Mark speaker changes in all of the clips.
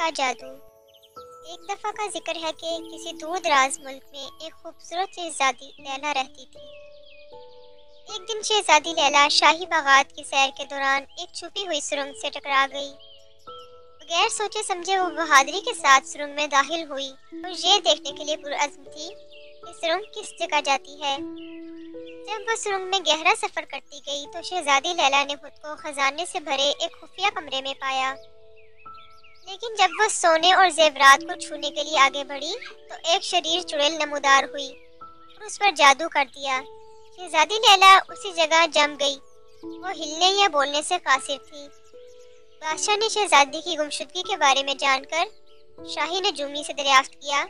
Speaker 1: کا جادو۔ ایک دفعہ کا ذکر ہے کہ کسی دور دراز ملک میں ایک خوبصورت شہزادی لیلا رہتی تھی۔ ایک دن شہزادی لیلا شاہی باغات کی سیر کے دوران ایک چھپی ہوئی سرنگ سے ٹکرا گئی۔ بغیر سوچے سمجھے وہ بہادری کے ساتھ سرنگ میں داخل ہوئی اور یہ دیکھنے کے لیے پرعزم تھی کہ سرنگ کس جگہ جاتی ہے۔ جب وہ سرنگ میں گہرا سفر کرتی گئی تو شہزادی لیلا نے خود کو خزانے سے بھرے ایک خفیہ کمرے میں پایا، لیکن جب وہ سونے اور زیورات کو چھونے کے لیے آگے بڑھی تو ایک شریر چڑیل نمودار ہوئی اور اس پر جادو کر دیا۔ شہزادی لیلا اسی جگہ جم گئی۔ وہ ہلنے یا بولنے سے قاصر تھی۔ بادشاہ نے شہزادی کی گمشدگی کے بارے میں جان کر شاہی نجومی سے دریافت کیا۔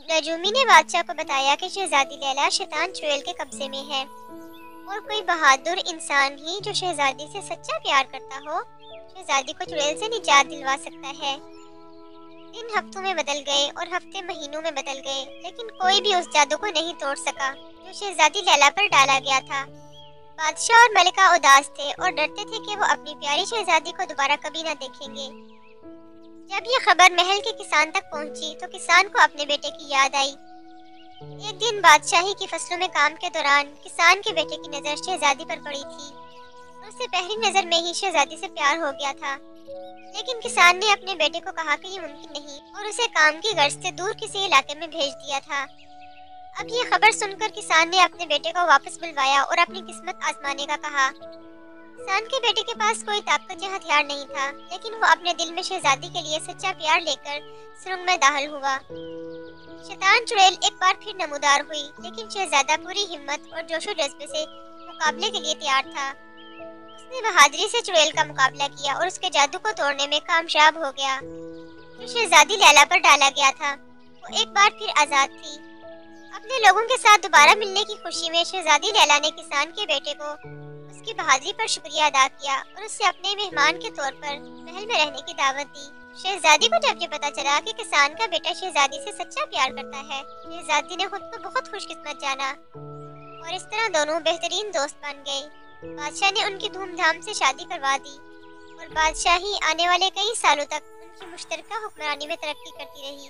Speaker 1: نجومی نے بادشاہ کو بتایا کہ شہزادی لیلا شیطان چڑیل کے قبضے میں ہے اور کوئی بہادر انسان ہی جو شہزادی سے سچا پیار کرتا ہو شہزادی کو چڑیل سے نجات دلوا سکتا ہے۔ دن ہفتوں میں بدل گئے اور ہفتے مہینوں میں بدل گئے، لیکن کوئی بھی اس جادو کو نہیں توڑ سکا جو شہزادی لیلا پر ڈالا گیا تھا۔ بادشاہ اور ملکہ اداس تھے اور ڈرتے تھے کہ وہ اپنی پیاری شہزادی کو دوبارہ کبھی نہ دیکھیں گے۔ جب یہ خبر محل کے کسان تک پہنچی تو کسان کو اپنے بیٹے کی یاد آئی۔ ایک دن بادشاہی کی فصلوں میں کام کے دوران کسان کے بیٹے کی نظر شہزادی پر پڑی تھی۔ اسے پہلی نظر میں ہی شہزادی سے پیار ہو گیا تھا، لیکن کسان نے اپنے بیٹے کو کہا کہ یہ ممکن نہیں اور اسے کام کی غرض سے دور کسی علاقے میں بھیج دیا تھا۔ اب یہ خبر سن کر کسان نے اپنے بیٹے کو واپس بلوایا اور اپنی قسمت آزمانے کا کہا۔ کسان کے بیٹے کے پاس کوئی طاقت یا ہتھیار نہیں تھا، لیکن وہ اپنے دل میں شہزادی کے لیے سچا پیار لے کر سرنگ میں داخل ہوا۔ شیطان چڑیل ایک بار پھر نمودار ہوئی، لیکن شہزادہ پوری ہمت اور جوش و جذبے سے مقابلے کے لیے تیار تھا۔ اس نے بہادری سے چڑیل کا مقابلہ کیا اور اس کے جادو کو توڑنے میں کامیاب ہو گیا۔ جو شہزادی لیلا پر ڈالا گیا تھا وہ ایک بار پھر آزاد تھی۔ اپنے لوگوں کے ساتھ دوبارہ ملنے کی خوشی میں شہزادی لیلا نے کسان کے بیٹے کو اس کی بہادری پر شکریہ ادا کیا اور اسے اپنے مہمان کے طور پر محل میں رہنے کی دعوت دی۔ شہزادی کو جب یہ پتا چلا کہ کسان کا بیٹا شہزادی سے سچا پیار کرتا ہے، شہزادی نے خود کو بہت خوش قسمت جانا اور اس طرح دونوں بہترین دوست بن گئے۔ بادشاہ نے ان کی دھوم دھام سے شادی کروا دی اور بادشاہی آنے والے کئی سالوں تک ان کی مشترکہ حکمرانی میں ترقی کرتی رہی۔